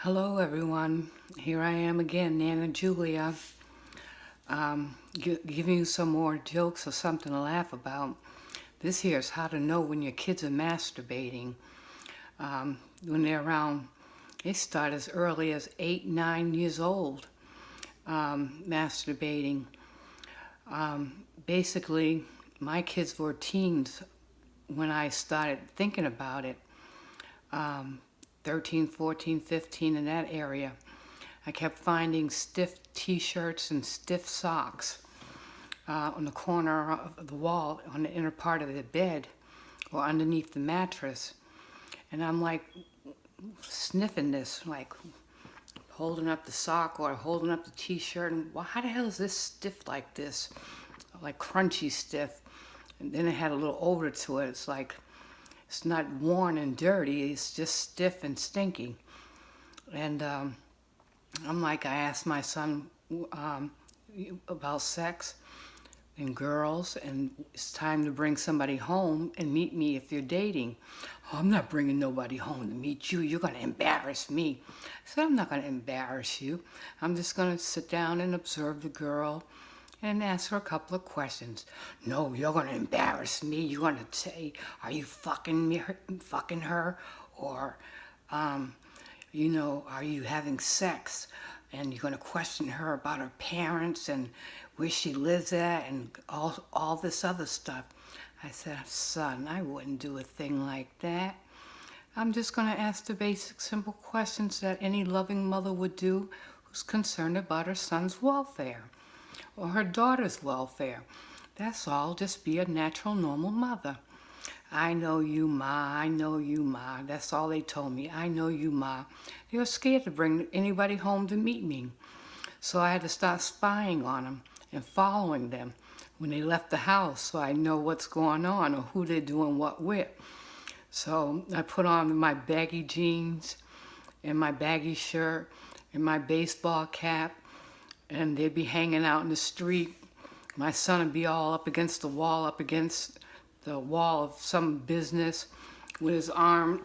Hello, everyone. Here I am again, Nana Julia, giving you some more jokes or something to laugh about. This here is how to know when your kids are masturbating. When they're around, they start as early as 8, 9 years old, masturbating. Basically, my kids were teens when I started thinking about it. 13, 14, 15, in that area. I kept finding stiff t-shirts and stiff socks on the corner of the wall on the inner part of the bed or underneath the mattress. And I'm like sniffing this, like holding up the sock or holding up the t-shirt. And well, how the hell is this stiff like this? Like crunchy stiff. And then it had a little odor to it. It's like, it's not worn and dirty. It's just stiff and stinky. And I'm like, I asked my son about sex and girls, and it's time to bring somebody home and meet me if you're dating. Oh, I'm not bringing nobody home to meet you. You're going to embarrass me. I said, I'm not going to embarrass you. I'm just going to sit down and observe the girl and ask her a couple of questions. No, you're going to embarrass me. You're going to say, are you fucking her? Or, are you having sex? And you're going to question her about her parents and where she lives at and all this other stuff. I said, son, I wouldn't do a thing like that. I'm just going to ask the basic, simple questions that any loving mother would do who's concerned about her son's welfare or her daughter's welfare. That's all. Just be a natural, normal mother. I know you, Ma. I know you, Ma. That's all they told me. I know you, Ma. They were scared to bring anybody home to meet me. So I had to start spying on them and following them when they left the house so I know what's going on or who they're doing what with. So I put on my baggy jeans and my baggy shirt and my baseball cap, and they'd be hanging out in the street. My son would be all up against the wall of some business with his arm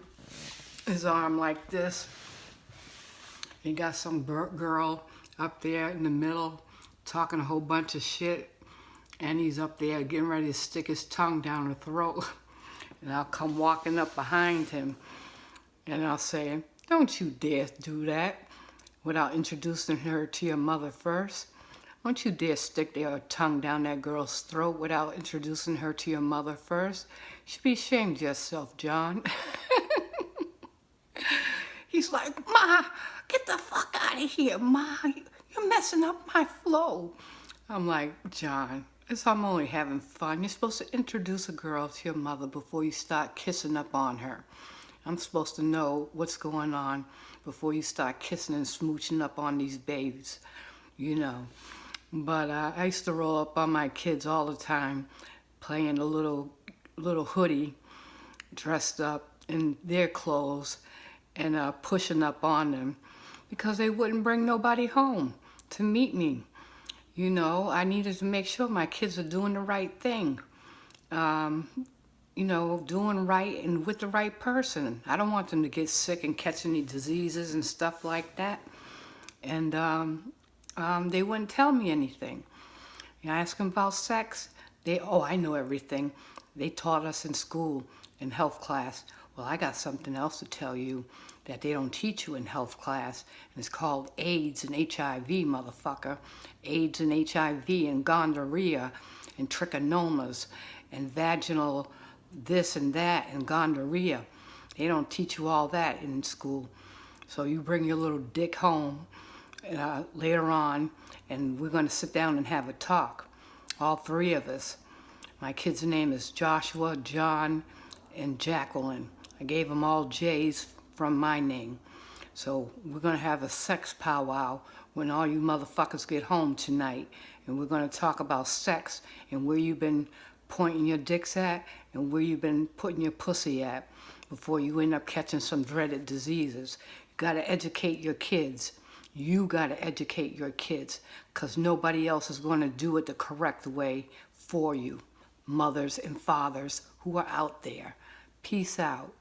like this. He got some girl up there in the middle talking a whole bunch of shit, and he's up there getting ready to stick his tongue down her throat. And I'll come walking up behind him and I'll say, don't you dare do that without introducing her to your mother first. Don't you dare stick your tongue down that girl's throat without introducing her to your mother first. You should be ashamed of yourself, John. He's like, Ma, get the fuck out of here, Ma. You're messing up my flow. I'm like, John, I'm only having fun. You're supposed to introduce a girl to your mother before you start kissing up on her. I'm supposed to know what's going on before you start kissing and smooching up on these babies, But I used to roll up on my kids all the time, playing a little hoodie, dressed up in their clothes, and pushing up on them because they wouldn't bring nobody home to meet me. I needed to make sure my kids are doing the right thing. Doing right and with the right person. I don't want them to get sick and catch any diseases and stuff like that. And they wouldn't tell me anything. I ask them about sex. I know everything. They taught us in school, in health class. Well, I got something else to tell you that they don't teach you in health class. And it's called AIDS and HIV, motherfucker. AIDS and HIV and gonorrhea and trichomonas and vaginal this and that and gonorrhea. They don't teach you all that in school. So you bring your little dick home later on, and we're going to sit down and have a talk, all three of us. My kid's name is Joshua, John, and Jacqueline. I gave them all J's from my name. So we're going to have a sex powwow when all you motherfuckers get home tonight, and we're going to talk about sex and where you've been pointing your dicks at and where you've been putting your pussy at before you end up catching some dreaded diseases. You got to educate your kids. You got to educate your kids, because nobody else is going to do it the correct way for you, mothers and fathers who are out there. Peace out.